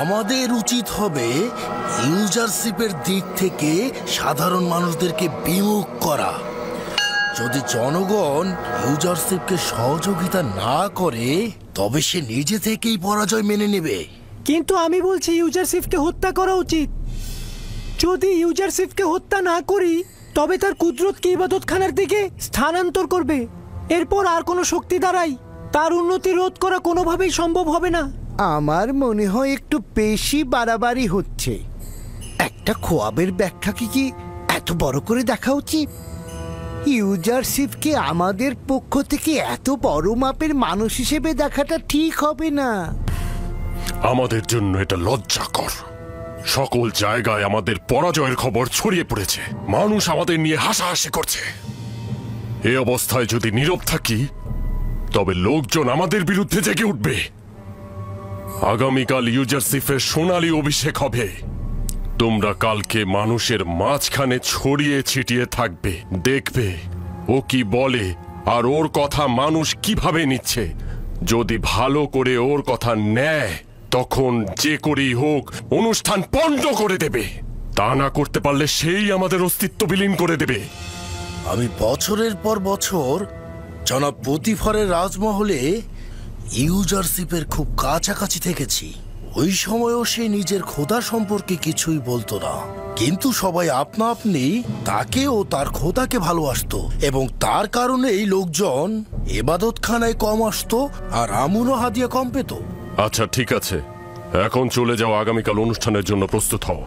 আমাদের উচিত হবে ইউজারশিপের দিক থেকে সাধারণ মানুষদেরকে বিমুখ করা। যদি জনগণ ইউজারশিপকে সহযোগিতা না করে তবে সে নিজে থেকেই পরাজয় মেনে নেবে। কিন্তু আমি বলছি ইউজারশিপকে হত্যা করা উচিত। যদি ইউজারশিপকে হত্যা না করি তবে তার কুদরতকে ইবাদতখানার দিকে স্থানান্তর করবে। এরপর আর কোনো শক্তি দ্বারাই তার উন্নতি রোধ করা কোনোভাবেই সম্ভব হবে না। আমার মনে হয় একটু বেশি বাড়াবাড়ি হচ্ছে। একটা খোয়াবের ব্যাখ্যাকে কি এত বড় করে দেখা উচিত? ইউজারশিপকে আমাদের পক্ষ থেকে এত বড় মাপের মানুষ হিসেবে দেখাটা ঠিক হবে না। আমাদের জন্য এটা লজ্জাকর। সকল জায়গায় আমাদের পরাজয়ের খবর ছড়িয়ে পড়েছে। মানুষ আমাদের নিয়ে হাসাহাসি করছে। এই অবস্থায় যদি নীরব থাকি তবে লোকজন আমাদের বিরুদ্ধে জেগে উঠবে। আগামীকাল ইউজারশিপের সোনালী অভিষেক হবে। তোমরা কালকে মানুষের মাঝখানে ছড়িয়ে ছিটিয়ে থাকবে, দেখবে ও কি বলে আর ওর কথা মানুষ কিভাবে নিচ্ছে। যদি ভালো করে ওর কথা নেয় তখন যে করেই হোক অনুষ্ঠান পণ্ড করে দেবে। তা না করতে পারলে সেই আমাদের অস্তিত্ব বিলীন করে দেবে। আমি বছরের পর বছর জনাব প্রতিফরের রাজমহলে ইউজারশিপের খুব কাছাকাছি থেকেছি। ওই সময়ও সে নিজের খোদা সম্পর্কে কিছুই বলতো না, কিন্তু সবাই আপনা আপনি তাকে ও তার খোদাকে ভালোবাসতো এবং তার কারণেই লোকজন ইবাদতখানায় কম আসতো আর আমুন ও হাদিয়া কম পেত। আচ্ছা ঠিক আছে, এখন চলে যাও, আগামীকাল অনুষ্ঠানের জন্য প্রস্তুত হও।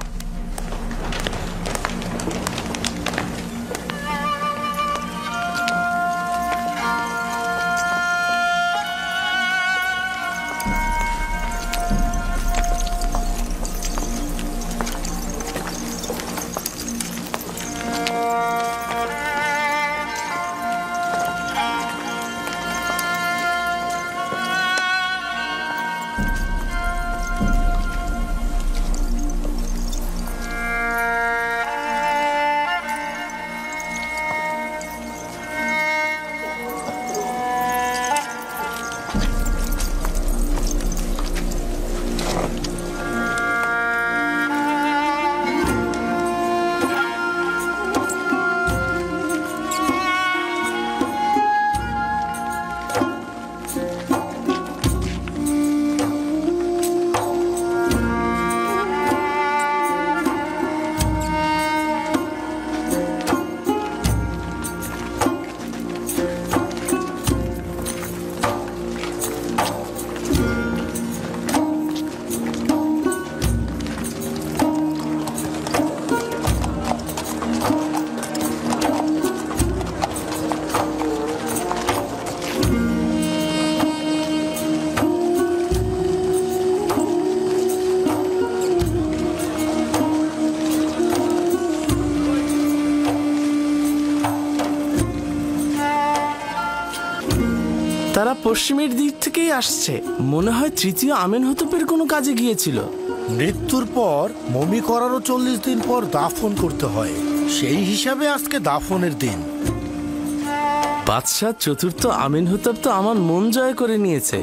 তারা পশ্চিমের দিক থেকেই আসছে। মনে হয় তৃতীয় আমেনহতপের কোনো কাজে গিয়েছিল। মৃত্যুর পর মমি করারও 40 দিন পর দাফন করতে হয়, সেই হিসাবে আজকে দাফনের দিন। বাদশাহ চতুর্থ আমেনহতপ তো আমার মন জয় করে নিয়েছে।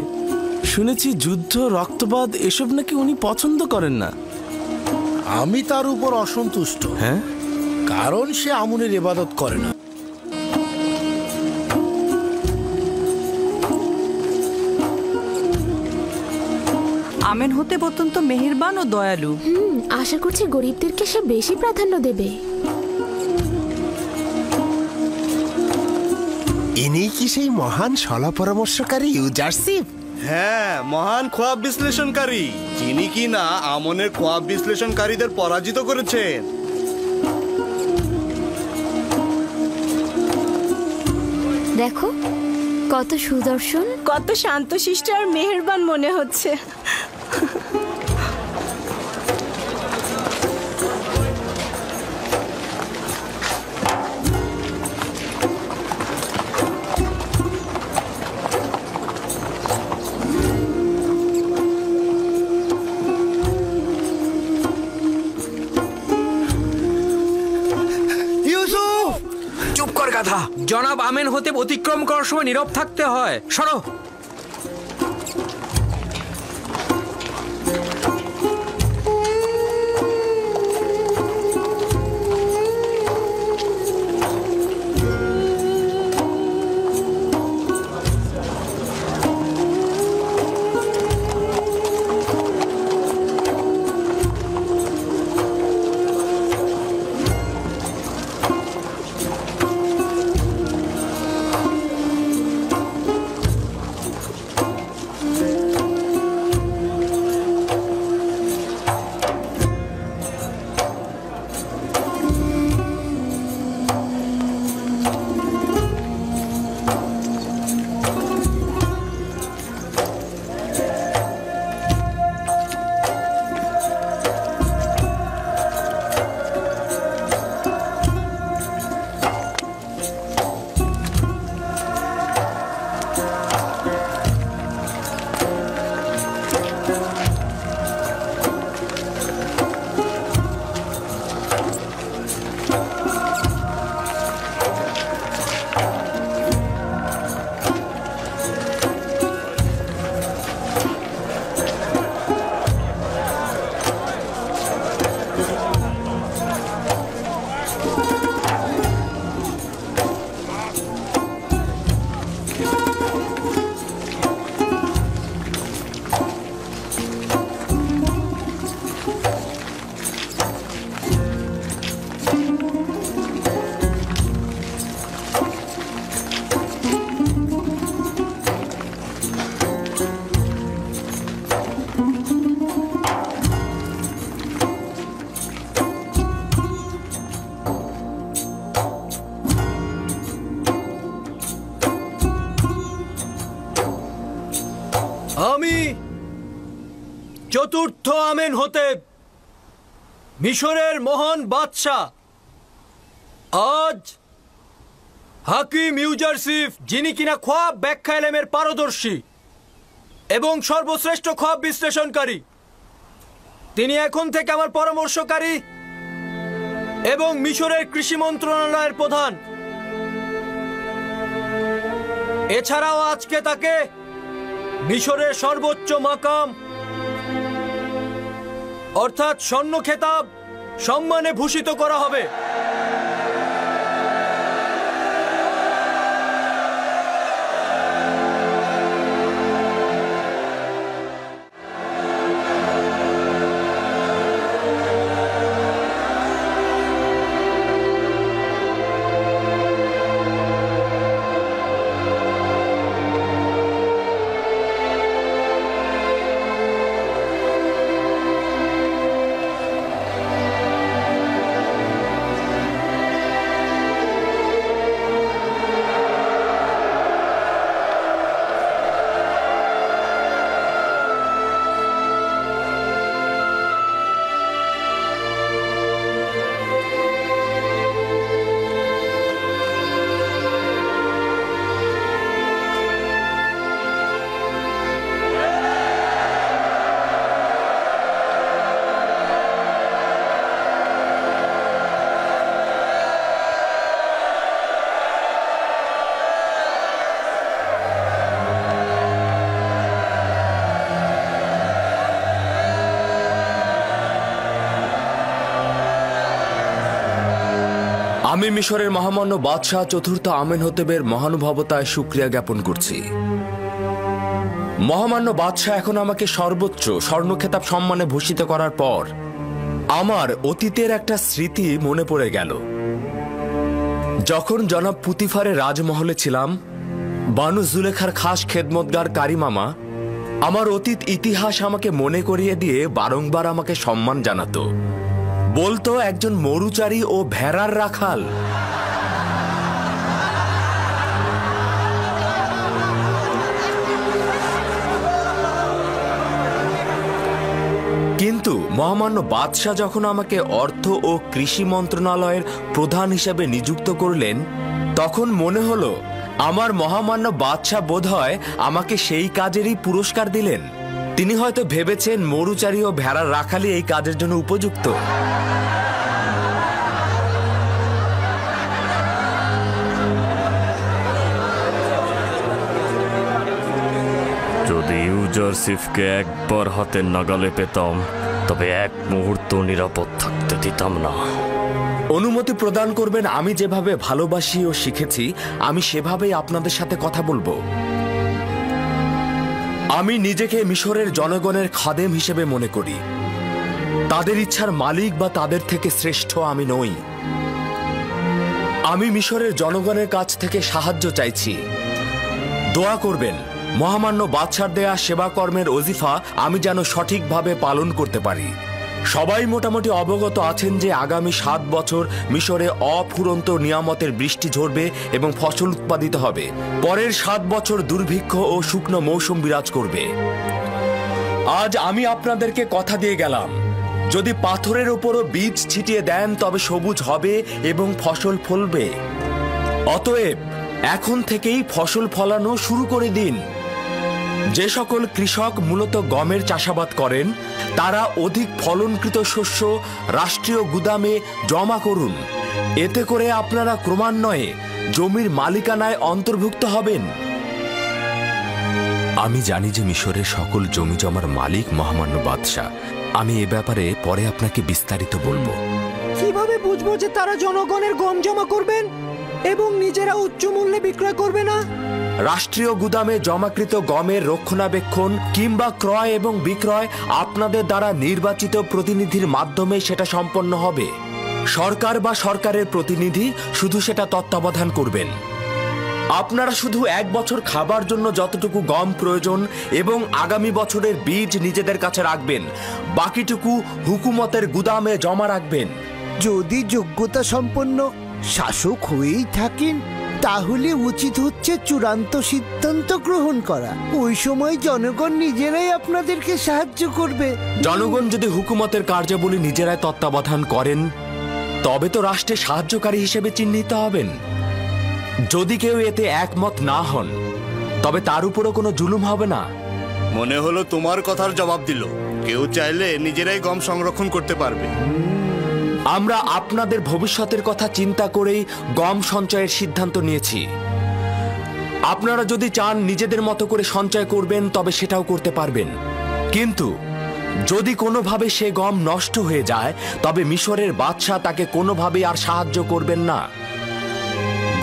শুনেছি যুদ্ধ, রক্তপাত এসব নাকি উনি পছন্দ করেন না। আমি তার উপর অসন্তুষ্ট। হ্যাঁ, কারণ সে আমুনের ইবাদত করে না। আমেনহতেপ অত্যন্ত মেহেরবান ও দয়ালু। আশা করছি গরিবদেরকে সে বেশি প্রাধান্য দেবে। ইনি কি সেই মহান সলা পরামর্শকারী ইউজারশিপ? হ্যাঁ, মহান খোয়াব বিশ্লেষণকারী, যিনি কি না আমনের খোয়াব বিশ্লেষণকারীদের পরাজিত করেছেন। দেখো কত সুদর্শন, কত শান্তশিষ্ট আর মেহেরবান মনে হচ্ছে। চুপ কর গাধা। জনাব আমেনহতেপ অতিক্রম করার সময় নীরব থাকতে হয়। সরো। চতুর্থ আমেনহোতেব, মিশরের মহান বাদশাহ, আজ হাকিম ইউজারসিফ, যিনি কিনা খোয়াব ব্যাখ্যা এলেমের পারদর্শী এবং সর্বশ্রেষ্ঠ খোয়াব বিশ্লেষণকারী, তিনি এখন থেকে আমার পরামর্শকারী এবং মিশরের কৃষি মন্ত্রণালয়ের প্রধান। এছাড়াও আজকে তাকে মিশরের সর্বোচ্চ মাকাম অর্থাৎ স্বর্ণ খেতাব সম্মানে ভূষিত করা হবে। আমি মিশরের মহামান্য বাদশাহ চতুর্থ আমেনহোতেবের মহানুভবতায় শুকরিয়া জ্ঞাপন করছি। মহামান্য বাদশাহ এখন আমাকে সর্বোচ্চ স্বর্ণ খেতাব সম্মানে ভূষিত করার পর আমার অতীতের একটা স্মৃতি মনে পড়ে গেল। যখন জনাব পুতিফারের রাজমহলে ছিলাম, বানু জুলেখার খাস খেদমতগার কারিমামা আমার অতীত ইতিহাস আমাকে মনে করিয়ে দিয়ে বারংবার আমাকে সম্মান জানাতো। বলতো একজন মরুচারী ও ভেড়ার রাখাল। কিন্তু মহামান্য বাদশাহ যখন আমাকে অর্থ ও কৃষি মন্ত্রণালয়ের প্রধান হিসেবে নিযুক্ত করলেন, তখন মনে হলো আমার মহামান্য বাদশাহ বোধহয় আমাকে সেই কাজেরই পুরস্কার দিলেন। তিনি হয়তো ভেবেছেন মরুচারী ও ভেড়ার রাখালই এই কাজের জন্য উপযুক্ত। যদি ইউজারসিফকে একবার হাতের নাগালে পেতাম, তবে এক মুহূর্ত নিরাপদ থাকতে দিতাম না। অনুমতি প্রদান করবেন, আমি যেভাবে ভালোবাসি ও শিখেছি আমি সেভাবেই আপনাদের সাথে কথা বলবো। আমি নিজেকে মিশরের জনগণের খাদেম হিসেবে মনে করি। তাদের ইচ্ছার মালিক বা তাদের থেকে শ্রেষ্ঠ আমি নই। আমি মিশরের জনগণের কাছ থেকে সাহায্য চাইছি। দোয়া করবেন মহামান্য বাদশার দেয়া সেবা কর্মের ওজিফা আমি যেন সঠিকভাবে পালন করতে পারি। সবাই মোটামুটি অবগত আছেন যে আগামী 7 বছর মিশরে অফুরন্ত নিয়ামতের বৃষ্টি ঝরবে এবং ফসল উৎপাদিত হবে। পরের 7 বছর দুর্ভিক্ষ ও শুকনো মৌসুম বিরাজ করবে। আজ আমি আপনাদেরকে কথা দিয়ে গেলাম, যদি পাথরের উপরও বীজ ছিটিয়ে দেন তবে সবুজ হবে এবং ফসল ফলবে। অতএব এখন থেকেই ফসল ফলানো শুরু করে দিন। যে সকল কৃষক মূলত গমের চাষাবাদ করেন তারা অধিক ফলনকৃত শস্য রাষ্ট্রীয় গুদামে জমা করুন। এতে করে আপনারা ক্রমান্বয়ে জমির মালিকানায় অন্তর্ভুক্ত হবেন। আমি জানি যে মিশরের সকল জমি জমার মালিক মহামান্য বাদশাহ। আমি এ ব্যাপারে পরে আপনাকে বিস্তারিত বলবো। কিভাবে বুঝবো যে তারা জনগণের গম জমা করবেন এবং নিজেরা উচ্চ মূল্যে বিক্রয় করবে না? রাষ্ট্রীয় গুদামে জমাকৃত গমের রক্ষণাবেক্ষণ কিংবা ক্রয় এবং বিক্রয় আপনাদের দ্বারা নির্বাচিত প্রতিনিধির মাধ্যমে সেটা সম্পন্ন হবে। সরকার বা সরকারের প্রতিনিধি শুধু সেটা তত্ত্বাবধান করবেন। আপনারা শুধু 1 বছর খাবার জন্য যতটুকু গম প্রয়োজন এবং আগামী বছরের বীজ নিজেদের কাছে রাখবেন, বাকিটুকু হুকুমতের গুদামে জমা রাখবেন। যদি যোগ্যতা সম্পন্ন শাসক হয়েই থাকেন তাহলে উচিত হচ্ছে চূড়ান্ত সিদ্ধান্ত গ্রহণ করা। ওই সময় জনগণ নিজেরাই আপনাদেরকে সাহায্য করবে। জনগণ যদি হুকুমতের কার্যাবলী নিজেরাই তত্ত্বাবধান করেন তবে তো রাষ্ট্রের সাহায্যকারী হিসেবে চিহ্নিত হবেন। যদি কেউ এতে একমত না হন তবে তার উপরও কোনো জুলুম হবে না। মনে হলো তোমার কথার জবাব দিল। কেউ চাইলে নিজেরাই গম সংরক্ষণ করতে পারবে। আমরা আপনাদের ভবিষ্যতের কথা চিন্তা করেই গম সঞ্চয়ের সিদ্ধান্ত নিয়েছি। আপনারা যদি চান নিজেদের মতো করে সঞ্চয় করবেন তবে সেটাও করতে পারবেন, কিন্তু যদি কোনোভাবে সে গম নষ্ট হয়ে যায় তবে মিশরের বাদশাহ তাকে কোনোভাবেই আর সাহায্য করবেন না।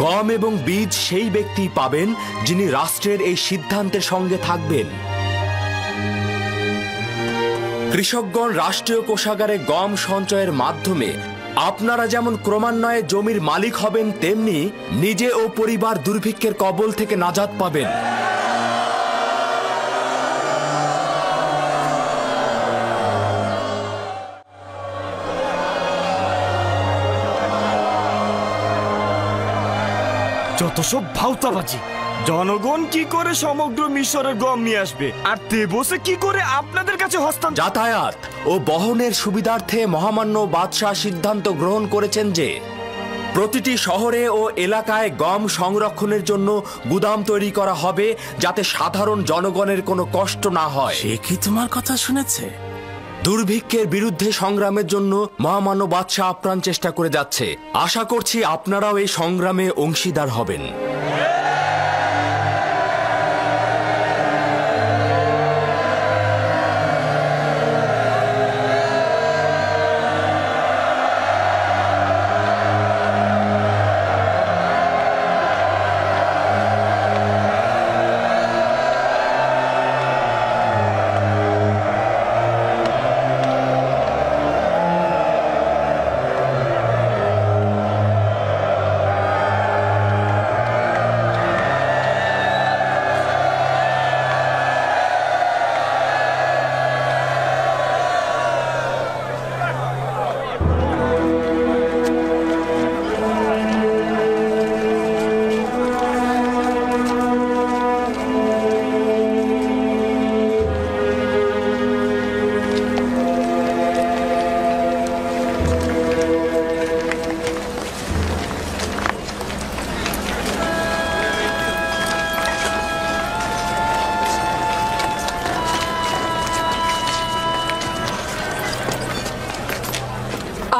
গম এবং বীজ সেই ব্যক্তি পাবেন যিনি রাষ্ট্রের এই সিদ্ধান্তের সঙ্গে থাকবেন। কৃষকগণ রাষ্ট্রীয় কোষাগারে গম সঞ্চয়ের মাধ্যমে আপনারা যেমন ক্রমান্বয়ে জমির মালিক হবেন, তেমনি নিজে ও পরিবার দুর্ভিক্ষের কবল থেকে নাজাত পাবেন। যত সব ভাউতাবাজি! জনগণ কি করে সমগ্র মিশরের গম নিয়ে আসবে, আর তেবসে কি করে আপনাদের কাছে হস্তান্তর? যাতায়াত ও বহনের সুবিধার্থে মহামান্য বাদশাহ সিদ্ধান্ত গ্রহণ করেছেন যে প্রতিটি শহরে ও এলাকায় গম সংরক্ষণের জন্য গুদাম তৈরি করা হবে, যাতে সাধারণ জনগণের কোনো কষ্ট না হয়। সে কি তোমার কথা শুনেছে? দুর্ভিক্ষের বিরুদ্ধে সংগ্রামের জন্য মহামান্য বাদশাহ আপ্রাণ চেষ্টা করে যাচ্ছে। আশা করছি আপনারাও এই সংগ্রামে অংশীদার হবেন।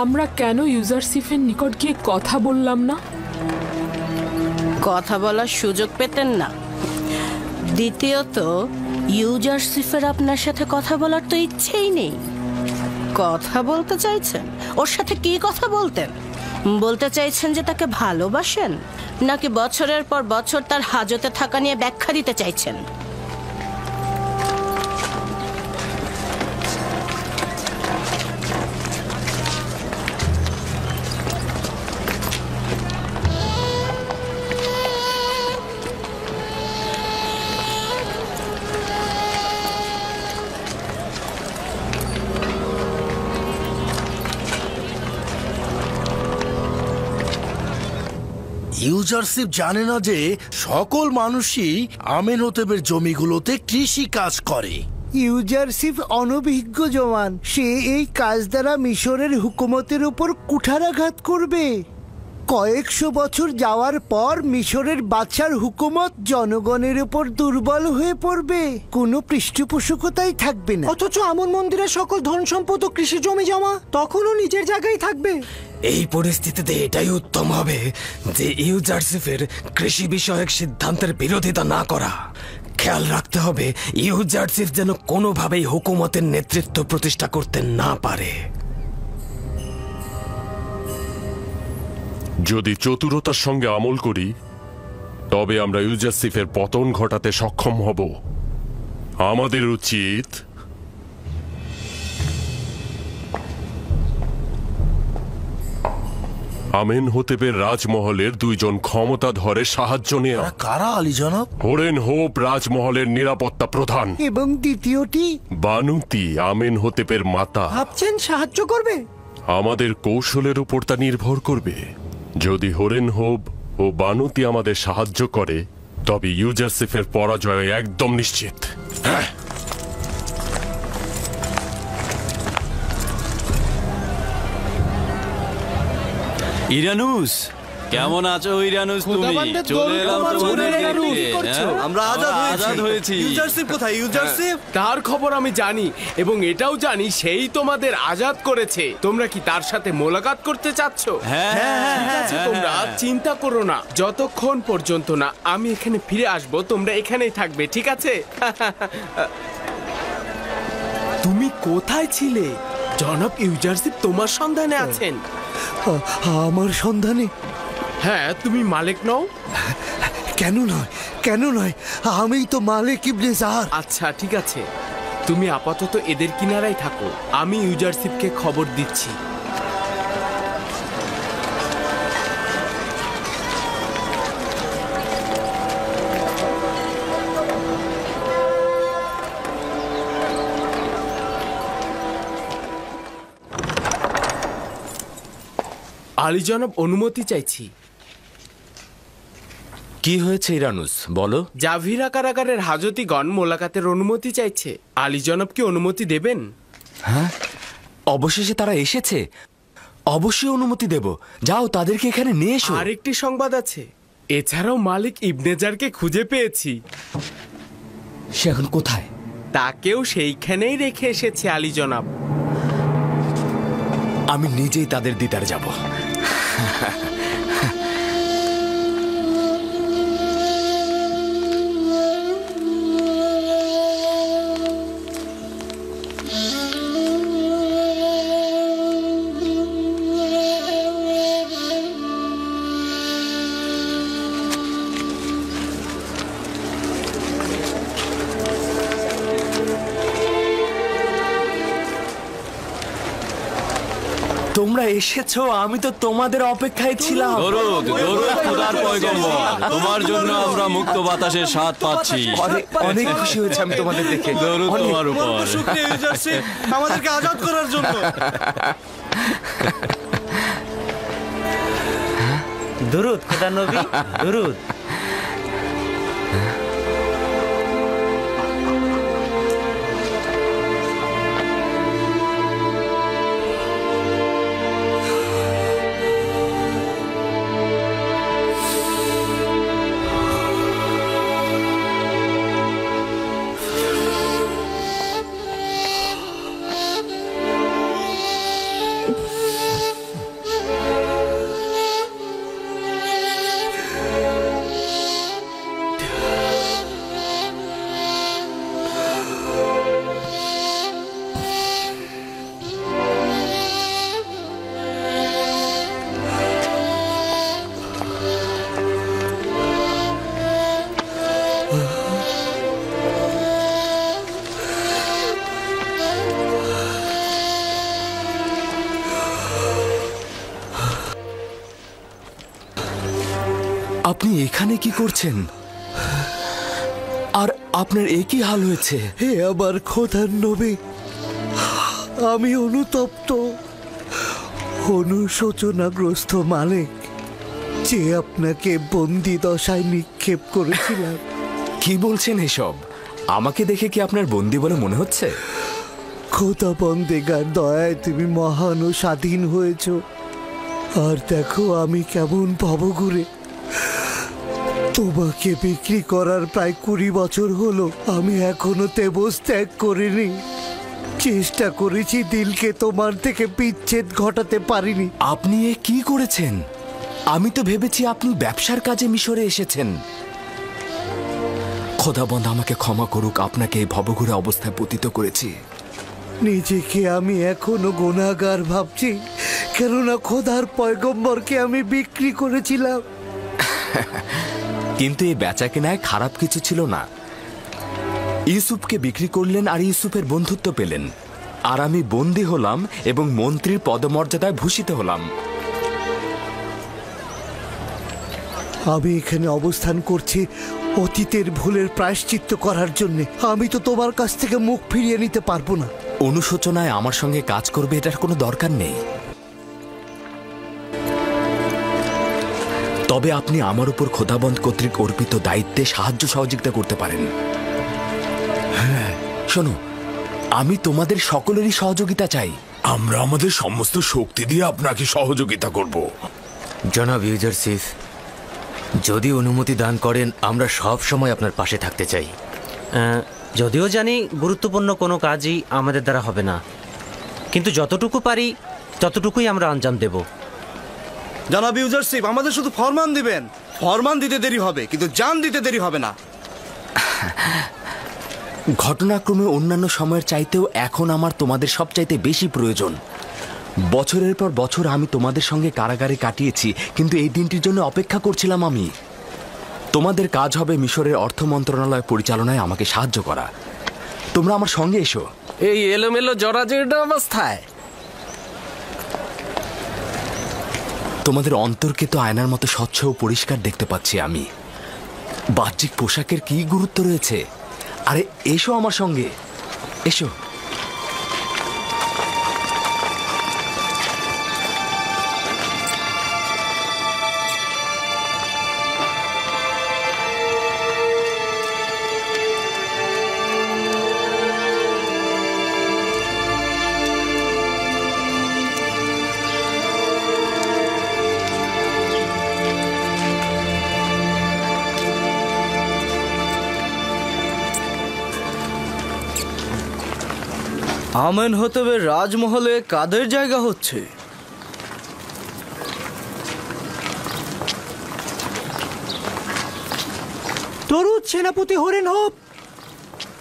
আমরা কেন ইউজারসিফের নিকট গিয়ে কথা বললাম না? কথা বলার সুযোগ পেতেন না। দ্বিতীয়ত, ইউজারসিফের আপনার সাথে কথা বলার তো ইচ্ছেই নেই। কথা বলতে চাইছেন, ওর সাথে কি কথা বলতেন? বলতে চাইছেন যে তাকে ভালোবাসেন, নাকি বছরের পর বছর তার হাজতে থাকা নিয়ে ব্যাখ্যা দিতে চাইছেন? ইউজারশিপ জানে না যে সকল মানুষই আমেনহোতেবের জমিগুলোতে কৃষি কাজ করে। ইউজারশিপ অনভিজ্ঞ জওয়ান, সে এই কাজ দ্বারা মিশরের হুকুমতের উপর কুঠারাঘাত করবে। কয়েকশো বছর যাওয়ার পর মিশরের বাদশার হুকুমত জনগণের উপর দুর্বল হয়ে পড়বে, কোনো পৃষ্ঠপোষকতাই থাকবে না। অথচ আমন মন্দিরের সকল ধন সম্পদ ও কৃষি জমি জমা তখনও নিজের জায়গায় থাকবে। এই পরিস্থিতিতে এটাই উত্তম হবে যে ইউজারশিপের কৃষি বিষয়ক সিদ্ধান্তের বিরোধিতা না করা। খেয়াল রাখতে হবে ইউজারশিপ যেন কোনোভাবেই হুকুমতের নেতৃত্ব প্রতিষ্ঠা করতে না পারে। যদি চতুরতার সঙ্গে আমল করি তবে আমরা ইউজারশিপের পতন ঘটাতে সক্ষম হব। আমাদের উচিত আমেনহোতেবের রাজমহলের দুইজন ক্ষমতাধরের সাহায্য নেওয়া। কারা আলী জনাব? হোরেনহোপ রাজমহলের নিরাপত্তা প্রধান, এবং দ্বিতীয়টি বানুতি আমেনহোতেবের মাতা। ভাবছেন সাহায্য করবে? আমাদের কৌশলের উপর তা নির্ভর করবে। যদি হোরেনহোপ ও বানুতি আমাদের সাহায্য করে, তবে ইউজারসিফের পরাজয় একদম নিশ্চিত। হ্যাঁ, ইরানুস, কেমন আছো ইরানুস? তুমি চলে এলাম তোমাদের দেখতে। আমরা আজাদ হয়েছি। ইউজারশিপ কোথায়? ইউজারশিপ তার খবর আমি জানি এবং এটাও জানি সেই তোমাদের আজাদ করেছে। তোমরা কি তার সাথে মোলাকাত করতে চাচ্ছ? ঠিক আছে, তোমরা চিন্তা করো না। যতক্ষণ পর্যন্ত না আমি এখানে ফিরে আসব তোমরা এখানেই থাকবে, ঠিক আছে? তুমি কোথায় ছিলে? জনাব ইউজারশিপ তোমার সন্ধানে আছেন। আমার সন্ধানে? হ্যাঁ, তুমি মালিক নও? কেন নয়, আমি তো মালিক ইবনে জাহার। আচ্ছা ঠিক আছে, তুমি আপাতত এদের কিনারায় থাকো, আমি ইউজারশিপকে খবর দিচ্ছি। আলী জনাব, অনুমতি চাইছি। কি হয়েছে ইরানুস, বলো। জাভিরা কারাগারের হাজতিগণ মোলাকাতের অনুমতি চাইছে। আলী জনাব কি অনুমতি দেবেন? হ্যাঁ, অবশেষে তারা এসেছে। অবশ্যই অনুমতি দেব। যাও, তাদেরকে এখানে নিয়ে এসো। আরেকটি সংবাদ আছে, এছাড়াও মালিক ইবনেজারকে খুঁজে পেয়েছি। সে এখন কোথায়? তাকেও সেইখানেই রেখে এসেছে আলী জনাব। আমি নিজেই তাদের দিদার যাব। তোমরা এসেছো, আমি তো তোমাদের অপেক্ষায় ছিলাম। খোদার পয়গম্বর, তোমার জন্য আমরা মুক্ত বাতাসের স্বাদ পাচ্ছি। অনেক খুশি হয়েছে আমি তোমাদের দেখে। দরুদ তোমার উপর। শুকরিয়া ইউজারশিপ, আমাদেরকে আজাদ করার জন্য। দরুদ খোদা নবী, দরুদ। আপনি এখানে কি করছেন? আর আপনার একই হাল হয়েছে? হে আমার খোদার নবী, আমি অনুতপ্ত, অনুশোচনাগ্রস্ত মালিক, যে আপনাকে বন্দি দশায় নিক্ষেপ করেছিলাম। কি বলছেন এসব? আমাকে দেখে কি আপনার বন্দি বলে মনে হচ্ছে? খোদা বন্দেগার দয়ায় তুমি মহান ও স্বাধীন হয়েছ। আর দেখো আমি কেমন ভবঘুরে। তোমাকে বিক্রি করার প্রায় 20 বছর হলো, আমি এখনো তেবস ত্যাগ করিনি। চেষ্টা করেছি দিলকে তোমার থেকে বিচ্ছেদ ঘটাতে পারিনি। আপনি এ কি করেছেন? আমি তো ভেবেছি আপনি ব্যবসার কাজে মিশরে এসেছেন। খোদাবন্ধ আমাকে ক্ষমা করুক, আপনাকে এই ভবঘুরে অবস্থায় পতিত করেছি। নিজেকে আমি এখনো গুনাহগার ভাবছি, কেননা খোদার পয়গম্বরকে আমি বিক্রি করেছিলাম। কিন্তু এই বেচা কেনায় খারাপ কিছু ছিল না। ইউসুফকে বিক্রি করলেন আর ইউসুফের বন্ধুত্ব পেলেন, আর আমি বন্দী হলাম এবং মন্ত্রীর পদমর্যাদায় ভূষিত হলাম। আমি এখানে অবস্থান করছি অতীতের ভুলের প্রায়শ্চিত্ত করার জন্য। আমি তো তোমার কাছ থেকে মুখ ফিরিয়ে নিতে পারবো না। অনুশোচনায় আমার সঙ্গে কাজ করবে এটার কোনো দরকার নেই। তবে আপনি আমার উপর খোদাবন্দ কর্তৃক অর্পিত দায়িত্বে সাহায্য সহযোগিতা করতে পারেন। হ্যাঁ, শোনো, আমি তোমাদের সকলেরই সহযোগিতা চাই। আমরা আমাদের সমস্ত শক্তি দিয়ে আপনাকে সহযোগিতা করব। জনাব ইউজারসিফ, যদি অনুমতি দান করেন আমরা সব সময় আপনার পাশে থাকতে চাই। যদিও জানি গুরুত্বপূর্ণ কোনো কাজই আমাদের দ্বারা হবে না, কিন্তু যতটুকু পারি ততটুকুই আমরা আঞ্জাম দেব। জনাব ইউজারসিফ, আমাদের শুধু ফরমান দিবেন। ফরমান দিতে দেরি হবে, কিন্তু জান দিতে দেরি হবে না। ঘটনাক্রমে অন্যান্য সময়ের চাইতেও এখন আমার তোমাদের সবচাইতে বেশি প্রয়োজন। বছরের পর বছর আমি তোমাদের সঙ্গে কারাগারে কাটিয়েছি, কিন্তু এই দিনটির জন্য অপেক্ষা করছিলাম আমি। তোমাদের কাজ হবে মিশরের অর্থ মন্ত্রণালয় পরিচালনায় আমাকে সাহায্য করা। তোমরা আমার সঙ্গে এসো। এই এলোমেলো জরাজীর্ণ অবস্থায় তোমাদের অন্তরকে তো আয়নার মতো স্বচ্ছ ও পরিষ্কার দেখতে পাচ্ছি আমি। বাহ্যিক পোশাকের কি গুরুত্ব রয়েছে? আরে এসো আমার সঙ্গে, এসো। আমেনহোতেবের রাজমহলে কাদের জায়গা হচ্ছে? তরুদ সেনাপতি হরেন হোপ।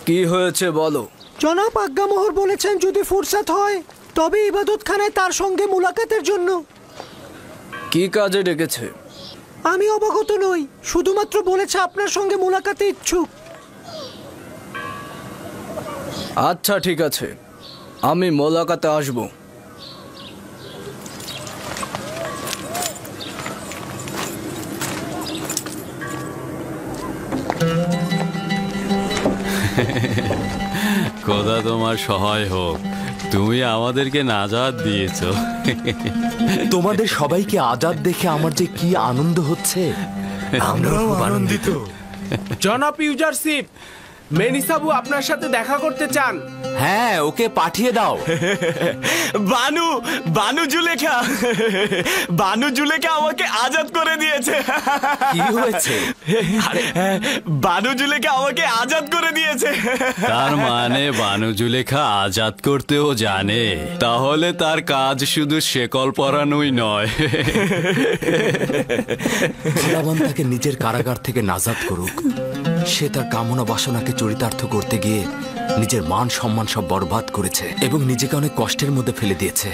কি হয়েছে বলো? জনাব আজ্ঞামোহর বলেছেন যদি ফুরসাত হয় তবে ইবাদতখানায় তার সঙ্গে মুলাকাতের জন্য। কি কাজে ডেকেছে? আমি অবগত নই, শুধুমাত্র বলেছে আপনার সঙ্গে মুলাকাতে ইচ্ছুক। আচ্ছা ঠিক আছে, আমি মোলাকাতে আসব। খোদা তোমার সহায় হোক, তুমি আমাদেরকে নাজাত দিয়েছো। তোমাদের সবাইকে আজাদ দেখে আমার যে কি আনন্দ হচ্ছে। আমরাও খুব আনন্দিত। জনাব ইউজারসিফ, মেনিসাবু আপনার সাথে দেখা করতে চান। হ্যাঁ, ওকে পাঠিয়ে দাও। বানু জুলেখা আমাকে আজাদ করে দিয়েছে। কি হয়েছে? বানু জুলেখা আমাকে আজাদ করে দিয়েছে। তার মানে বানু জুলেখা আজাদ করতেও জানে, তাহলে তার কাজ শুধু শেকল পরানোই নয়। খোদাবন্দ তাকে নিজের কারাগার থেকে নাজাত করুক। সে তার কামনা বাসনাকে চরিতার্থ করতে গিয়ে নিজের মান সম্মান সব বরবাদ করেছে এবং নিজেকে অনেক কষ্টের মধ্যে ফেলে দিয়েছে।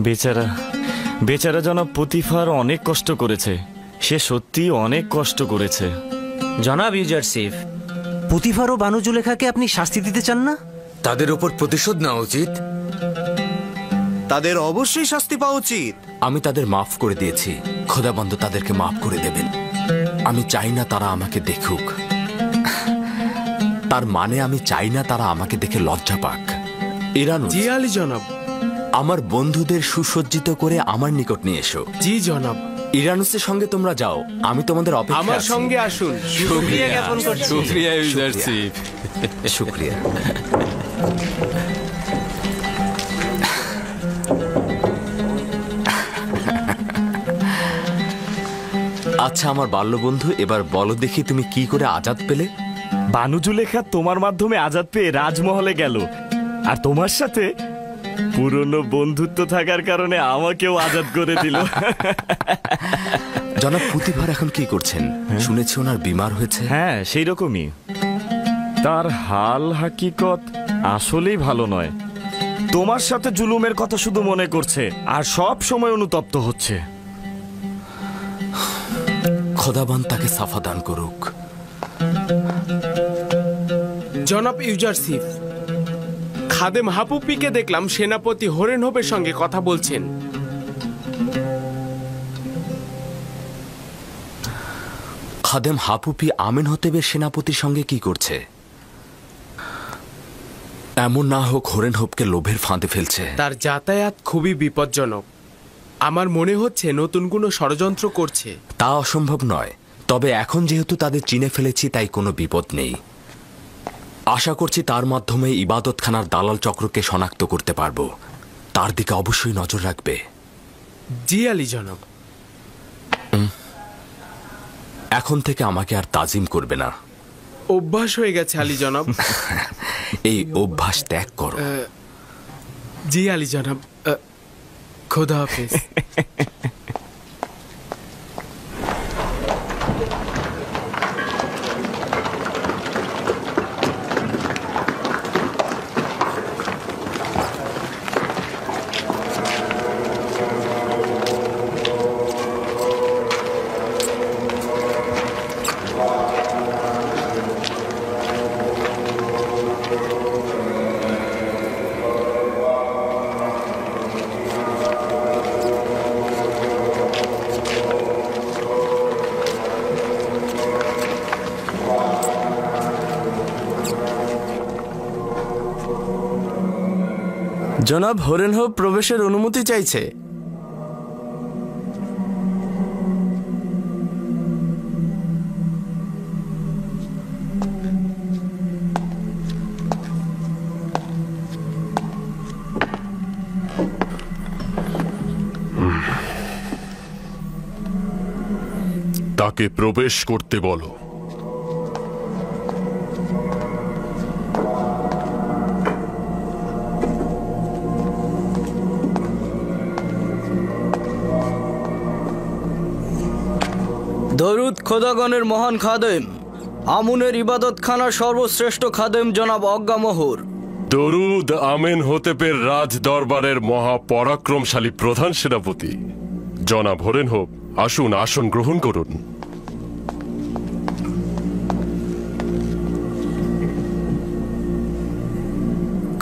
বেচারা বেচারা জনাব পুতিফার অনেক কষ্ট করেছে, সে সত্যি অনেক কষ্ট করেছে। জনাব ইউজারসিফ, পুতিফার ও বানু জুলেখাকে আপনি শাস্তি দিতে চান না? তাদের উপর প্রতিশোধ নেওয়া উচিত। তাদের অবশ্যই শাস্তি পাওয়া উচিত। আমি তাদের মাফ করে দিয়েছি, খোদাবন্দ তাদেরকে মাফ করে দেবেন। আমি চাই না তারা আমাকে দেখুক। তার মানে আমি চাই না তারা আমাকে দেখে লজ্জা পাক। ইরানুস, জি আলী জনাব। আমার বন্ধুদের সুসজ্জিত করে আমার নিকট নিয়ে এসো। জি জনাব। ইরানুসের সঙ্গে তোমরা যাও, আমি তোমাদের অপেক্ষায় আমার আছি। সঙ্গে আসুন। শুকরিয়া জ্ঞাপন করছি। শুকরিয়া ইউজারসিফ। শুকরিয়া। আচ্ছা আমার বাল্যবন্ধু, এবার বলো দেখি তুমি কি করে আজাদ পেলে? বানু জুলেখা তোমার মাধ্যমে আজাদ পেয়ে রাজমহলে গেল, আর তোমার সাথে পুরনো বন্ধুত্ব থাকার কারণে আমাকেও আজাদ করে দিল। জনাব পুতিফার এখন কি করছেন? শুনেছি ওনার বিমার হয়েছে। হ্যাঁ, সেই রকমই। তার হাল হাকিকত আসলেই ভালো নয়। তোমার সাথে জুলুমের কথা শুধু মনে করছে আর সব সময় অনুতপ্ত হচ্ছে। খোদাবন্দ তাকে সাফা দান করুক। জনাব ইউজারসিফ, খাদেম হাপুপিকে দেখলাম সেনাপতি হরেন হোপের সঙ্গে কথা বলছেন। খাদেম হাপুপি আমেনহোতেবের সেনাপতির সঙ্গে কি করছে? এমন না হোক হরেন হোপকে লোভের ফাঁদে ফেলছে। তার যাতায়াত খুবই বিপজ্জনক। আমার মনে হচ্ছে নতুন কোনো ষড়যন্ত্র করছে। তা অসম্ভব নয়, তবে এখন যেহেতু তাদের চিনে ফেলেছি তাই কোনো বিপদ নেই। আশা করছি তার মাধ্যমে ইবাদতখানার দালাল চক্রকে শনাক্ত করতে পারবো। তার দিকে অবশ্যই নজর রাখবে। জি আলী জনাব। এখন থেকে আমাকে আর তাজিম করবে না। অভ্যাস হয়ে গেছে আলী জনাব। এই অভ্যাস ত্যাগ করো। জি আলী জনাব। খোদা হাফেজ। জনাব হরেনহোপ প্রবেশের অনুমতি চাইছে। তাকে প্রবেশ করতে বলো। দরুদ খোদাগণের মহান খাদেম, আমুনের ইবাদতখানার সর্বশ্রেষ্ঠ খাদেম জনাব অজ্ঞামোহর। দরুদ আমেনহোতেপের রাজ দরবারের মহাপরাক্রমশালী প্রধান সেনাপতি জনাব হরেনহোপ, আসুন আসন গ্রহণ করুন।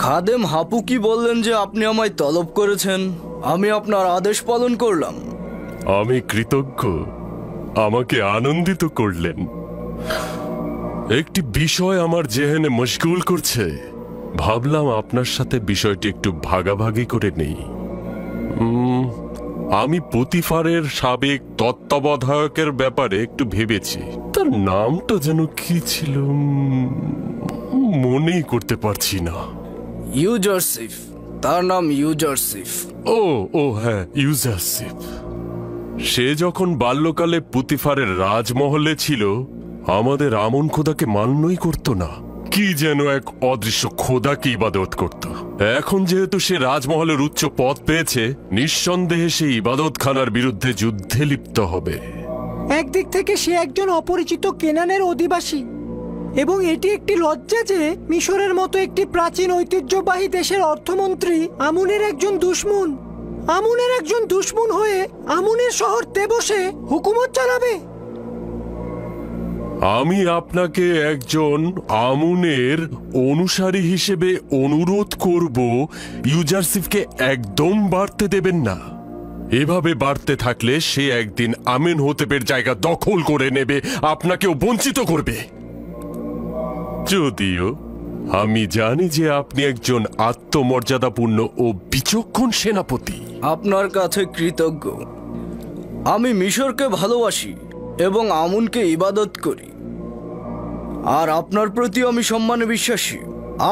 খাদেম হাপু কি বললেন যে আপনি আমায় তলব করেছেন? আমি আপনার আদেশ পালন করলাম। আমি কৃতজ্ঞ, আমাকে আনন্দিত করলেন। একটি বিষয় আমার জেহেনে মশগুল করছে, ভাবলাম আপনার সাথে বিষয়টি একটু ভাগাভাগি করে নেই। আমি পুতিফারের সাবেক তত্ত্বাবধায়কের ব্যাপারে একটু ভেবেছি। তার নামটা যেন কি ছিল, মনেই করতে পারছি না। ইউজারসিফ, তার নাম ইউজারসিফ। ও হ্যাঁ, ইউজারসিফ। সে যখন বাল্যকালে পুতিফারের রাজমহলে ছিল, আমাদের আমন খোদাকে মান্যই করত না, কি যেন এক অদৃশ্য খোদাকে ইবাদত করত। এখন যেহেতু সে রাজমহলের উচ্চ পদ পেয়েছে, নিঃসন্দেহে সে ইবাদতখানার বিরুদ্ধে যুদ্ধে লিপ্ত হবে। একদিক থেকে সে একজন অপরিচিত কেনানের অধিবাসী, এবং এটি একটি লজ্জা যে মিশরের মতো একটি প্রাচীন ঐতিহ্যবাহী দেশের অর্থমন্ত্রী আমুনের একজন দুশমন হয়ে আমুনের শহর তেবসে হুকুমত চালাবে। আমি আপনাকে একজন আমুনের অনুসারী হিসেবে অনুরোধ করব, ইউজারসিফকে একদম বাড়তে দেবেন না। এভাবে বাড়তে থাকলে সে একদিন আমেনহোতেপের জায়গা দখল করে নেবে, আপনাকেও বঞ্চিত করবে। যদিও আমি জানি যে আপনি একজন আত্মমর্যাদাপূর্ণ ও বিচক্ষণ সেনাপতি। আপনার কাছে কৃতজ্ঞ। আমি মিশরকে ভালোবাসি এবং আমুনকে ইবাদত করি, আর আপনার প্রতি আমি সম্মানে বিশ্বাসী।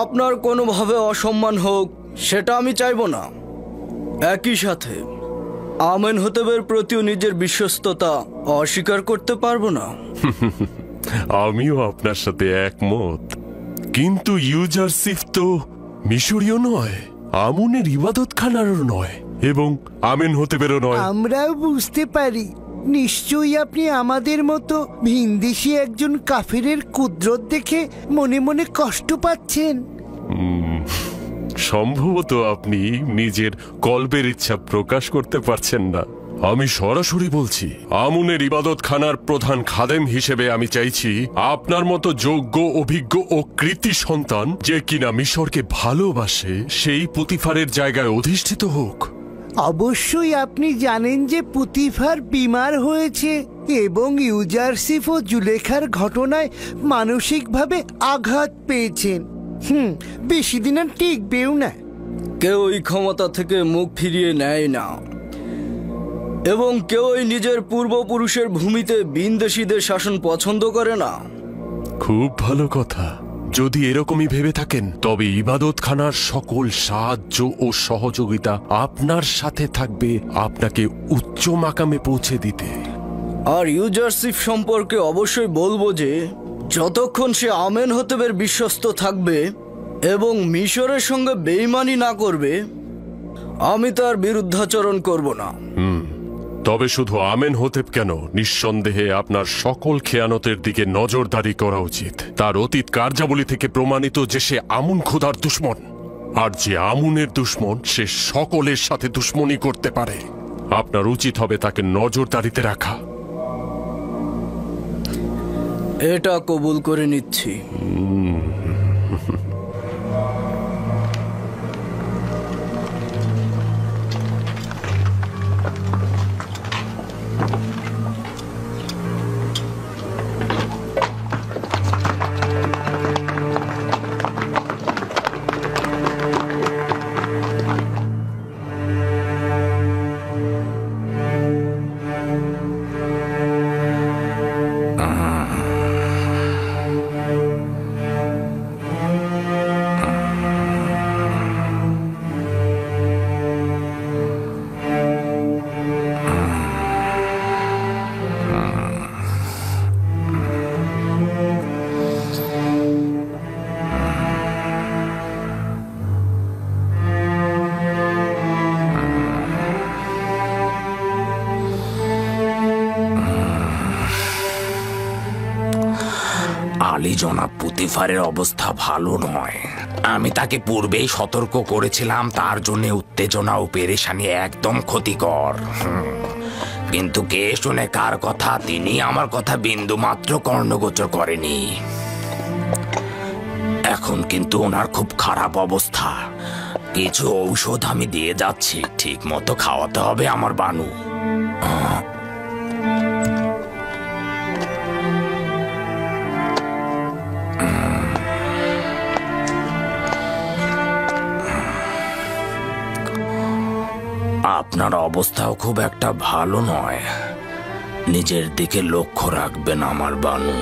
আপনার কোনোভাবে অসম্মান হোক সেটা আমি চাইব না। একই সাথে আমেনহোতেপের প্রতিও নিজের বিশ্বস্ততা অস্বীকার করতে পারবো না। আমিও আপনার সাথে একমত, কিন্তু ইউজারসিফ তো মিশরীয় নয়, আমুনের ইবাদতখানারও নয়, এবং আমেনহোতেপেরও নয়। আমরাও বুঝতে পারি, নিশ্চয়ই আপনি আমাদের মতো ভিনদেশী একজন কাফিরের কুদরত দেখে মনে মনে কষ্ট পাচ্ছেন। সম্ভবত আপনি নিজের কল্পের ইচ্ছা প্রকাশ করতে পারছেন না। আমি সরাসরি বলছি, আমুনের ইবাদতখানার প্রধান খাদেম হিসেবে আমি চাইছি আপনার মতো যোগ্য, অভিজ্ঞ ও কৃতি সন্তান, যে কিনা মিশরকে ভালোবাসে, সেই পুতিফারের জায়গায় অধিষ্ঠিত হোক। অবশ্যই আপনি জানেন যে পুতিফার বিমার হয়েছে এবং ইউজারসিফ ও জুলেখার ঘটনায় মানসিকভাবে আঘাত পেয়েছেন। বেশি দিন আর টিকবেও না। কেউ এই ক্ষমতা থেকে মুখ ফিরিয়ে নেয় না। এবং কেউই নিজের পূর্বপুরুষের ভূমিতে বিনদেশীদের শাসন পছন্দ করে না। খুব ভালো কথা। যদি এরকমই ভেবে থাকেন তবে ইবাদতখানার সকল সাহায্য ও সহযোগিতা আপনার সাথে থাকবে আপনাকে উচ্চ মাকামে পৌঁছে দিতে। আর ইউজারশিপ সম্পর্কে অবশ্যই বলবো যে যতক্ষণ সে আমেনহোতেবের বিশ্বস্ত থাকবে এবং মিশরের সঙ্গে বেইমানি না করবে, আমি তার বিরুদ্ধাচরণ করব না। তবে শুধু আমেনহোতেব কেন, নিঃসন্দেহে আপনার সকল খেয়ানতের দিকে নজরদারি করা উচিত। তার অতীত কার্যাবলী থেকে প্রমাণিত যে সে আমুন খোদার দুশমন, আর যে আমুনের দুশমন সে সকলের সাথে দুশমনি করতে পারে। আপনার উচিত হবে তাকে নজরদারিতে রাখা। এটা কবুল করে নিচ্ছি। আলী জনাব পুতিফারের অবস্থা ভালো নয়। আমি তাকে পূর্বেই সতর্ক করেছিলাম তার জন্য উত্তেজনা ও পেরেশানি একদম ক্ষতিকর। কিন্তু কে শুনে কার কথা, তিনি আমার কথা বিন্দু মাত্র কর্ণগোচর করেনি। এখন কিন্তু ওনার খুব খারাপ অবস্থা। কিছু ঔষধ আমি দিয়ে যাচ্ছি, ঠিক মতো খাওয়াতে হবে আমার বানু। আপনার অবস্থাও খুব একটা ভালো নয়। নিজের দিকে লক্ষ্য রাখবেন আমার বানু।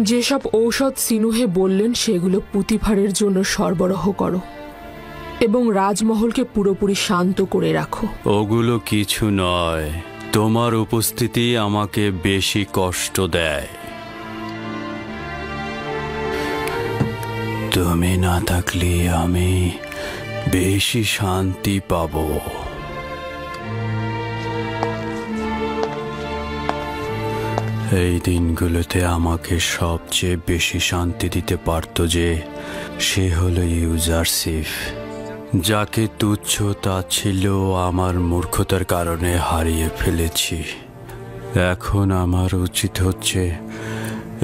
যেসব ঔষধ সিনুহে বললেন সেগুলো পুতিফারের জন্য সরবরাহ করো এবং রাজমহলকে পুরোপুরি শান্ত করে রাখো। ওগুলো কিছু নয়, তোমার উপস্থিতি আমাকে বেশি কষ্ট দেয়। তুমি না থাকলে আমি বেশি শান্তি পাবো। এই দিনগুলোতে আমাকে সবচেয়ে বেশি শান্তি দিতে পারত যে সে হলো ইউজারশিফ, যাকে তুচ্ছ তাচ্ছিল্য আমার মূর্খতার কারণে হারিয়ে ফেলেছি। এখন আমার উচিত হচ্ছে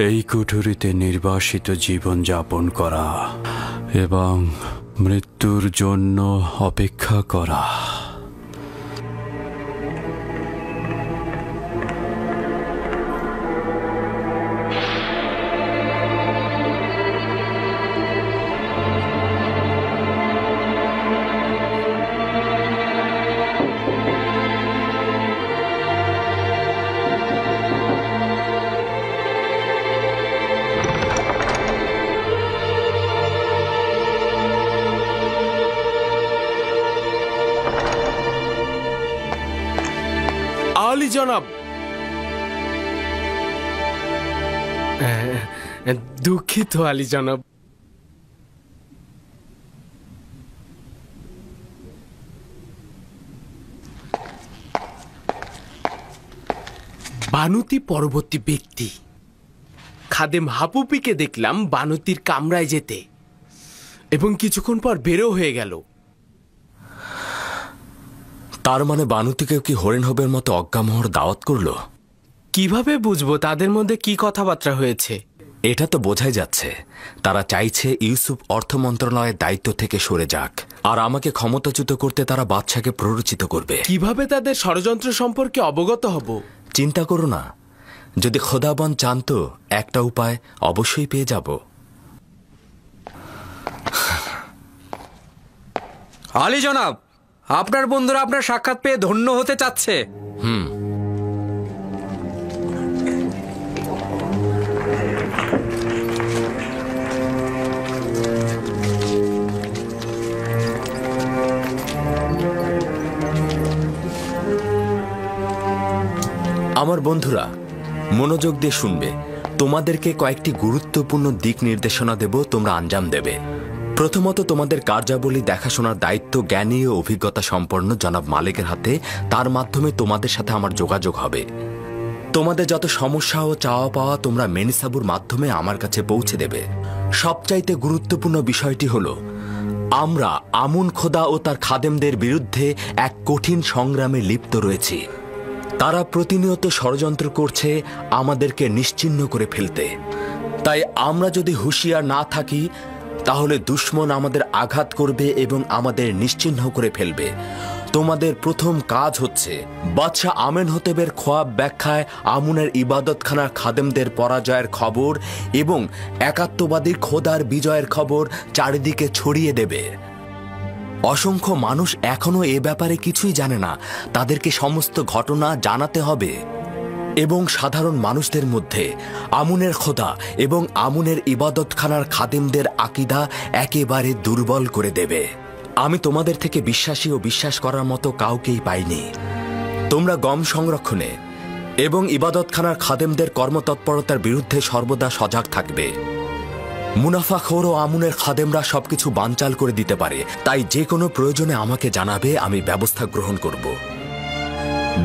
এই কুঠুরিতে নির্বাসিত জীবন যাপন করা এবং মৃত্যুর জন্য অপেক্ষা করা। আলী জনাব, দুঃখিত আলী জনাব। বানুতি পরবর্তী ব্যক্তি। খাদেম হাপুপিকে দেখলাম বানুতির কামরায় যেতে এবং কিছুক্ষণ পর বেরো হয়ে গেল। তার মানে বানুতিকে কি হরিণহবের মতো অজ্ঞামোহর দাওয়াত করলো? কিভাবে বুঝবো তাদের মধ্যে কি কথাবার্তা হয়েছে? এটা তো বোঝাই যাচ্ছে তারা চাইছে ইউসুফ অর্থ মন্ত্রণালয়ের দায়িত্ব থেকে সরে যাক আর আমাকে ক্ষমতাচ্যুত করতে তারা বাদশাকে প্ররোচিত করবে। কিভাবে তাদের ষড়যন্ত্র সম্পর্কে অবগত হব? চিন্তা করো না, যদি খোদাবন চান তো একটা উপায় অবশ্যই পেয়ে যাব। আলী জনাব, আপনার বন্ধুরা আপনার সাক্ষাৎ পেয়ে ধন্য হতে চাচ্ছে। আমার বন্ধুরা মনোযোগ দিয়ে শুনবে, তোমাদেরকে কয়েকটি গুরুত্বপূর্ণ দিক নির্দেশনা দেব, তোমরা আঞ্জাম দেবে। প্রথমত, তোমাদের কার্যাবলী দেখাশোনার দায়িত্ব জ্ঞানী ও অভিজ্ঞতা সম্পন্ন জনাব মালিকের হাতে। তার মাধ্যমে তোমাদের সাথে আমার যোগাযোগ হবে। তোমাদের যত সমস্যা ও চাওয়া পাওয়া তোমরা মেনিসাবুর মাধ্যমে আমার কাছে পৌঁছে দেবে। সবচাইতে গুরুত্বপূর্ণ বিষয়টি হলো, আমরা আমুন খোদা ও তার খাদেমদের বিরুদ্ধে এক কঠিন সংগ্রামে লিপ্ত রয়েছি। তারা প্রতিনিয়ত ষড়যন্ত্র করছে আমাদেরকে নিশ্চিহ্ন করে ফেলতে। তাই আমরা যদি হুঁশিয়ার না থাকি তাহলে দুশমন আমাদের আঘাত করবে এবং আমাদের নিশ্চিহ্ন করে ফেলবে। তোমাদের প্রথম কাজ হচ্ছে বাদশাহ আমেনহোতেবের খোয়াব ব্যাখ্যায় আমুনের ইবাদতখানার খাদেমদের পরাজয়ের খবর এবং একাত্মবাদী খোদার বিজয়ের খবর চারিদিকে ছড়িয়ে দেবে। অসংখ্য মানুষ এখনো এ ব্যাপারে কিছুই জানে না, তাদেরকে সমস্ত ঘটনা জানাতে হবে এবং সাধারণ মানুষদের মধ্যে আমুনের খোদা এবং আমুনের ইবাদতখানার খাদেমদের আকীদা একেবারে দুর্বল করে দেবে। আমি তোমাদের থেকে বিশ্বাসী ও বিশ্বাস করার মতো কাউকেই পাইনি। তোমরা গম সংরক্ষণে এবং ইবাদতখানার খাদেমদের কর্মতৎপরতার বিরুদ্ধে সর্বদা সজাগ থাকবে। মুনাফাখোর ও আমুনের খাদেমরা সবকিছু বানচাল করে দিতে পারে, তাই যে কোনো প্রয়োজনে আমাকে জানাবে, আমি ব্যবস্থা গ্রহণ করব।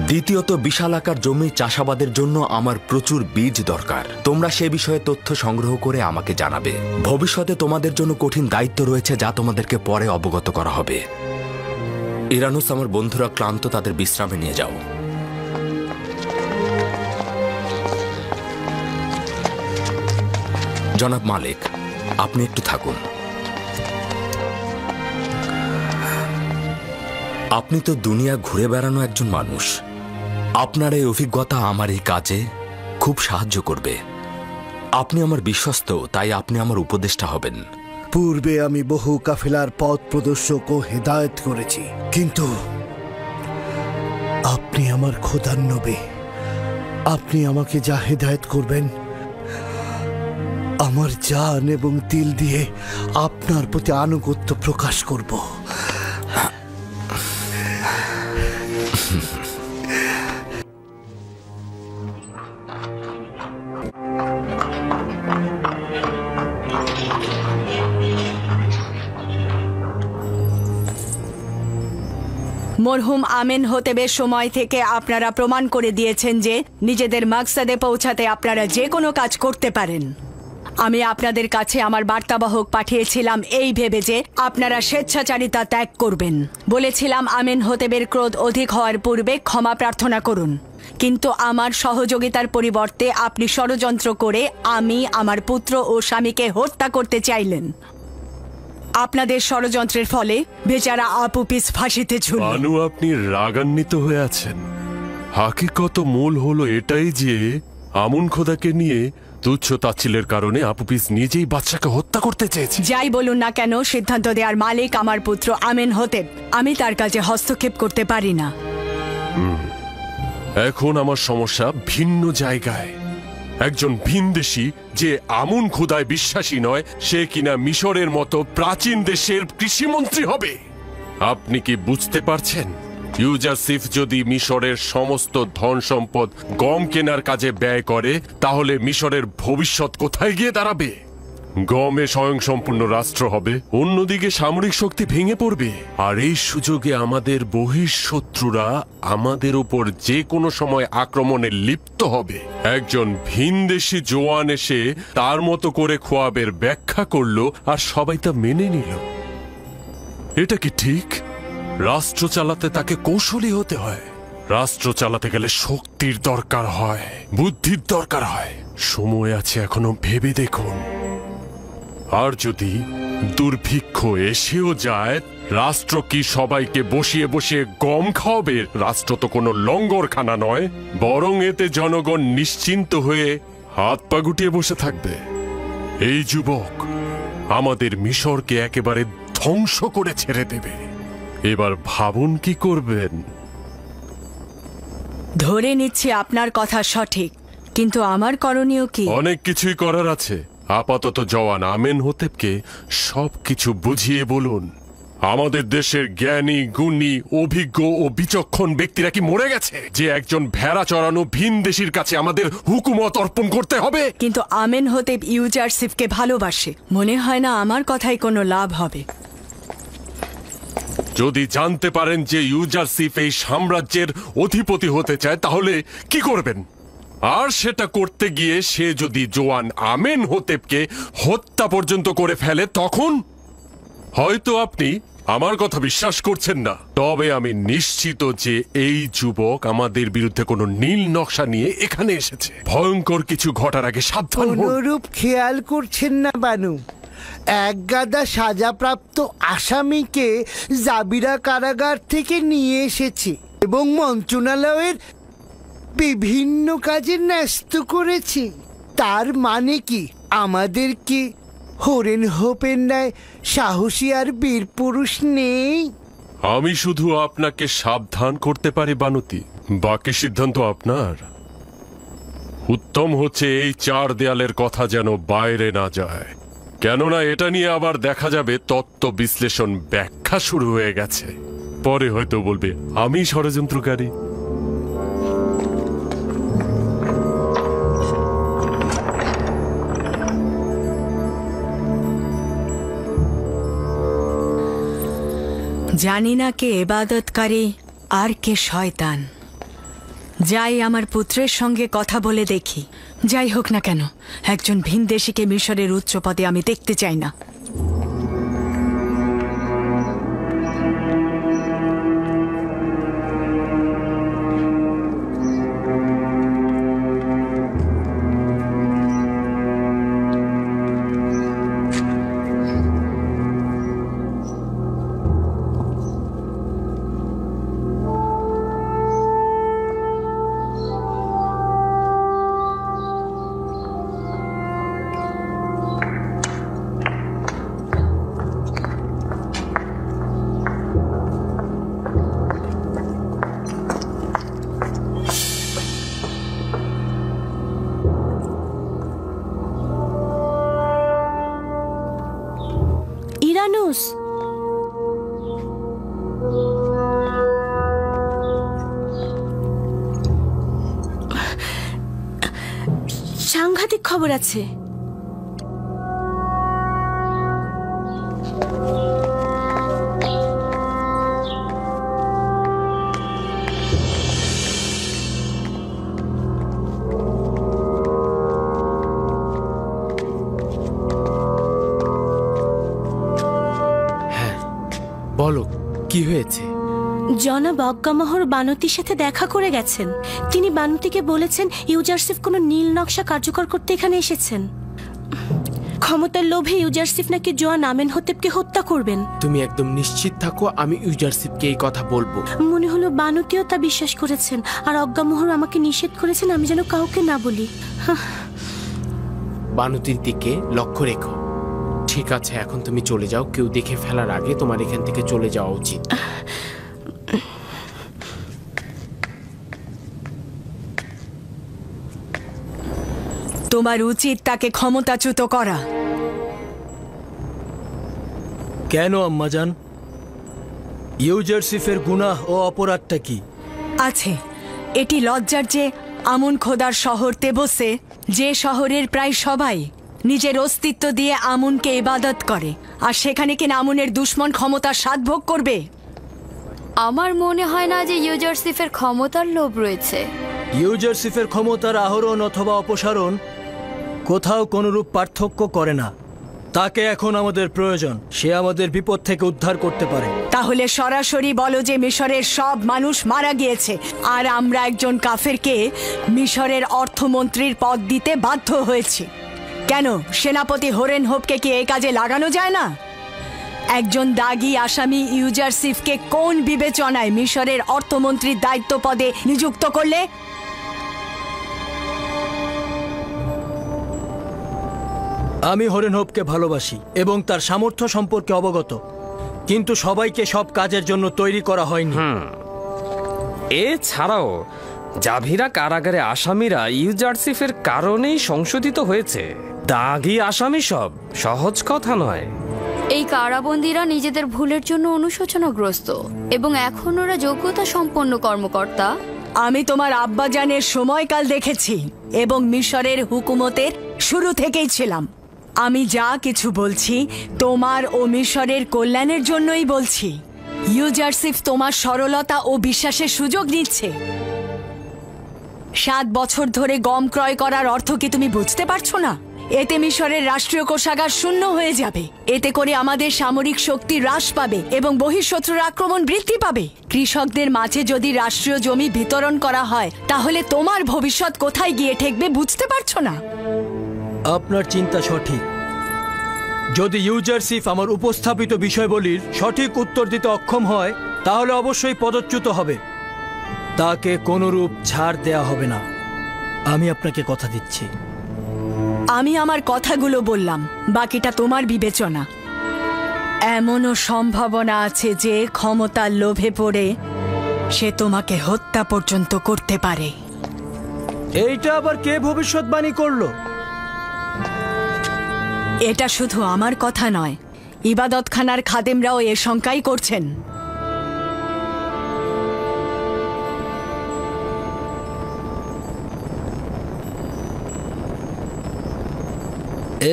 দ্বিতীয়ত, বিশাল আকার জমি চাষাবাদের জন্য আমার প্রচুর বীজ দরকার। তোমরা সে বিষয়ে তথ্য সংগ্রহ করে আমাকে জানাবে। ভবিষ্যতে তোমাদের জন্য কঠিন দায়িত্ব রয়েছে, যা তোমাদেরকে পরে অবগত করা হবে। ইরানুস, আমার বন্ধুরা ক্লান্ত, তাদের বিশ্রামে নিয়ে যাও। জনাব মালিক, আপনি একটু থাকুন। আপনি তো দুনিয়া ঘুরে বেড়ানো একজন মানুষ। আপনার এই অভিজ্ঞতা আমার এই কাজে খুব সাহায্য করবে। আপনি আমার বিশ্বস্ত, তাই আপনি আমার উপদেষ্টা হবেন। পূর্বে আমি বহু কাফেলার পথ প্রদর্শক ও হেদায়েত করেছি, কিন্তু আপনি আমার খোদার নবী। আপনি আমাকে যা হেদায়েত করবেন, আমার জান এবং দিল দিয়ে আপনার প্রতি আনুগত্য প্রকাশ করব। মরহুম আমেনহোতেবের সময় থেকে আপনারা প্রমাণ করে দিয়েছেন যে নিজেদের মাকসাদে পৌঁছাতে আপনারা যে কোনো কাজ করতে পারেন। আমি আপনাদের কাছে আমার বার্তাবাহক পাঠিয়েছিলাম এই ভেবে যে আপনারা স্বেচ্ছাচারিতা ত্যাগ করবেন। বলেছিলাম আমেনহোতেবের ক্রোধ অধিক হওয়ার পূর্বে ক্ষমা প্রার্থনা করুন, কিন্তু আমার সহযোগিতার পরিবর্তে আপনি ষড়যন্ত্র করে আমি, আমার পুত্র ও স্বামীকে হত্যা করতে চাইলেন। আপনাদের ষড়যন্ত্রের ফলে বেচারা আপুপিস ফাঁসিতে ঝুলল। বানু, আপনি রাগান্বিত হয়ে আছেন। হাকিকত মূল হলো এটাই যে আমুন খোদাকে নিয়ে তুচ্ছ তাচ্ছিলের কারণে আপুপিস নিজেই বাচ্চাকে হত্যা করতে চেয়েছে। যাই বলুন না কেন, সিদ্ধান্ত দেওয়ার মালিক আমার পুত্র আমেনহোতেব। আমি তার কাজে হস্তক্ষেপ করতে পারি না। এখন আমার সমস্যা ভিন্ন জায়গায়। একজন ভিনদেশী যে আমুন খোদায় বিশ্বাসী নয়, সে কিনা মিশরের মতো প্রাচীন দেশের কৃষিমন্ত্রী হবে। আপনি কি বুঝতে পারছেন? ইউজারসিফ যদি মিশরের সমস্ত ধন সম্পদ গম কেনার কাজে ব্যয় করে, তাহলে মিশরের ভবিষ্যৎ কোথায় গিয়ে দাঁড়াবে? গমে স্বয়ংসম্পূর্ণ রাষ্ট্র হবে, অন্যদিকে সামরিক শক্তি ভেঙে পড়বে। আর এই সুযোগে আমাদের বহিঃশত্রুরা আমাদের উপর যে কোনো সময় আক্রমণে লিপ্ত হবে। একজন ভিনদেশী জওয়ান এসে তার মতো করে খোয়াবের ব্যাখ্যা করলো, আর সবাই তা মেনে নিল। এটা কি ঠিক? রাষ্ট্র চালাতে তাকে কৌশলী হতে হয়। রাষ্ট্র চালাতে গেলে শক্তির দরকার হয়, বুদ্ধির দরকার হয়। সময় আছে এখনো, ভেবে দেখুন। আর যদি দুর্ভিক্ষ এসেও যায়, রাষ্ট্র কি সবাইকে বসিয়ে বসিয়ে গম খাওয়াবে? রাষ্ট্র তো কোনো লঙ্গরখানা নয়, বরং এতে জনগণ নিশ্চিন্ত হয়ে হাত পা গুটিয়ে বসে থাকবে। এই যুবক আমাদের মিশরকে একেবারে ধ্বংস করে ছেড়ে দেবে। এবার ভাবুন কি করবেন। ধরে নিচ্ছি আপনার কথা সঠিক, কিন্তু আমার করণীয় কি? অনেক কিছুই করার আছে। আপাতত জওয়ান আমেনহোতেপকে সবকিছু বুঝিয়ে বলুন। আমাদের দেশের জ্ঞানী, গুণী, অভিজ্ঞ ও বিচক্ষণ ব্যক্তিরা কি মরে গেছে যে একজন ভেড়া চড়ানো ভিনদেশীর কাছে আমাদের হুকুমত অর্পণ করতে হবে? কিন্তু আমেনহোতেপ ইউজারসিফকে ভালোবাসে, মনে হয় না আমার কথায় কোনো লাভ হবে। যদি জানতে পারেন যে ইউজারসিফ এই সাম্রাজ্যের অধিপতি হতে চায়, তাহলে কি করবেন? আর সেটা করতে গিয়ে সে যদি জোয়ান আমেনহোতেপকে হত্যা পর্যন্ত করে ফেলে, তখন হয়তো আপনি আমার কথা বিশ্বাস করছেন না, তবে আমি নিশ্চিত যে এই যুবক আমাদের বিরুদ্ধে কোনো নীল নকশা নিয়ে এখানে এসেছে। ভয়ঙ্কর কিছু ঘটার আগে সাবধান হন। অনুরূপ খেয়াল করছেন না বানু? এক গাদা সাজাপ্রাপ্ত আসামিকে জাবিরা কারাগার থেকে নিয়ে এসেছে এবং মন্ত্রণালয়ের বিভিন্ন কাজে ন্যস্ত করেছে। তার মানে কি আমাদের কি হরেনহোপের ন্যায় সাহসী আর বীর পুরুষ নেই? আমি শুধু আপনাকে সাবধান করতে পারি বানুতি, বাকি সিদ্ধান্ত আপনার। উত্তম হচ্ছে এই চার দেয়ালের কথা যেন বাইরে না যায়, কেননা এটা নিয়ে আবার দেখা যাবে তত্ত্ব বিশ্লেষণ ব্যাখ্যা শুরু হয়ে গেছে। পরে হয়তো বলবে আমি ষড়যন্ত্রকারী। জানি না কে ইবাদতকারী আর কে শয়তান। যাই আমার পুত্রের সঙ্গে কথা বলে দেখি। যাই হোক না কেন, একজন ভিনদেশীকে মিশরের উচ্চ পদে আমি দেখতে চাই না। ইরানুস, সাংঘাতিক খবর আছে। বলো কি হয়েছে? জনাব অজ্ঞামোহর বানতির সাথে দেখা করে গেছেন। তিনি বানতিকে বলেছেন ইউজারসিফ কোনো নীল নকশা কার্যকর করতে এখানে এসেছেন। ক্ষমতার লোভে ইউজারসিফ নাকি জোয়ান আমেনহোতেপকে হত্যা করবেন। তুমি একদম নিশ্চিত থাকো, আমি ইউজারসিফকে এই কথা বলবো। মনে হলো বানতিও তা বিশ্বাস করেছেন, আর অজ্ঞামোহর আমাকে নিষেধ করেছেন আমি যেন কাউকে না বলি। বানুতির দিকে লক্ষ্য রেখো। ঠিক আছে, এখন তুমি চলে যাও। কেউ দেখে ফেলার আগে তোমার এখান থেকে চলে যাওয়া উচিত। তোমার উচিত তাকে ক্ষমতাচ্যুত করা। কেন আম্মাজান? ইউজারসিফের গুনাহ ও অপরাধটা কি আছে? এটি লজ্জার যে আমুন খোদার শহর তেবসে, যে শহরের প্রায় সবাই নিজের অস্তিত্ব দিয়ে আমুনকে ইবাদত করে, আর সেখানে কিনা আমুনের দুশ্মন ক্ষমতার স্বাদ ভোগ করবে। আমার মনে হয় না যে ইউজারসিফের ক্ষমতার লোভ রয়েছে। ইউজারসিফের ক্ষমতার আহরণ অথবা অপসারণ কোথাও কোনরূপ পার্থক্য করে না। তাকে এখন আমাদের প্রয়োজন। সে আমাদের বিপদ থেকে উদ্ধার করতে পারে। তাহলে সরাসরি বলো যে মিশরের সব মানুষ মারা গিয়েছে, আর আমরা একজন কাফেরকে মিশরের অর্থমন্ত্রীর পদ দিতে বাধ্য হয়েছি। কেন সেনাপতি হরেনহোপকে কি এই কাজে লাগানো যায় না? একজন দাগী আসামি ইউজারসিফকে কোন বিবেচনায় মিশরের অর্থমন্ত্রীর দায়িত্ব পদে নিযুক্ত করলে? আমি হরেনহোপকে ভালোবাসি এবং তার সামর্থ্য সম্পর্কে অবগত, কিন্তু সবাইকে সব কাজের জন্য তৈরি করা হয়নি। এছাড়াও জাভিরা কারাগারে আসামিরা ইউজারসিফের কারণেই সংশোধিত হয়েছে। দাগী আসামি সব সহজ কথা নয়। এই কারাবন্দীরা নিজেদের ভুলের জন্য অনুশোচনাগ্রস্ত এবং এখন ওরা যোগ্যতা সম্পন্ন কর্মকর্তা। আমি তোমার আব্বাজানের সময়কাল দেখেছি এবং মিশরের হুকুমতের শুরু থেকেই ছিলাম। আমি যা কিছু বলছি তোমার ও মিশরের কল্যাণের জন্যই বলছি। ইউজারসিফ তোমার সরলতা ও বিশ্বাসের সুযোগ নিচ্ছে। 7 বছর ধরে গম ক্রয় করার অর্থ কি তুমি বুঝতে পারছো না? এতে মিশরের রাষ্ট্রীয় কোষাগার শূন্য হয়ে যাবে। এতে করে আমাদের সামরিক শক্তি হ্রাস পাবে এবং বহিঃশত্রুর আক্রমণ বৃদ্ধি পাবে। কৃষকদের মাঝে যদি রাষ্ট্রীয় জমি বিতরণ করা হয় তাহলে তোমার ভবিষ্যৎ কোথায় গিয়ে ঠেকবে বুঝতে পারছো না? আপনার চিন্তা সঠিক। যদি ইউজারসিফ আমার উপস্থাপিত বিষয়বলির সঠিক উত্তর দিতে অক্ষম হয় তাহলে অবশ্যই পদচ্যুত হবে। তাকে কোনরূপ ছাড় দেয়া হবে না, আমি আপনাকে কথা দিচ্ছি। আমি আমার কথাগুলো বললাম, বাকিটা তোমার বিবেচনা। এমনও সম্ভাবনা আছে যে ক্ষমতার লোভে পড়ে সে তোমাকে হত্যা পর্যন্ত করতে পারে। এইটা আবার কে ভবিষ্যৎবাণী করলো? এটা শুধু আমার কথা নয়, ইবাদতখানার খাদেমরাও এ শঙ্কাই করছেন।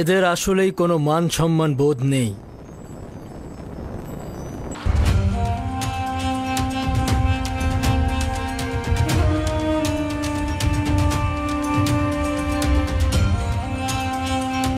এদের আসলেই কোনো মান সম্মান বোধ নেই।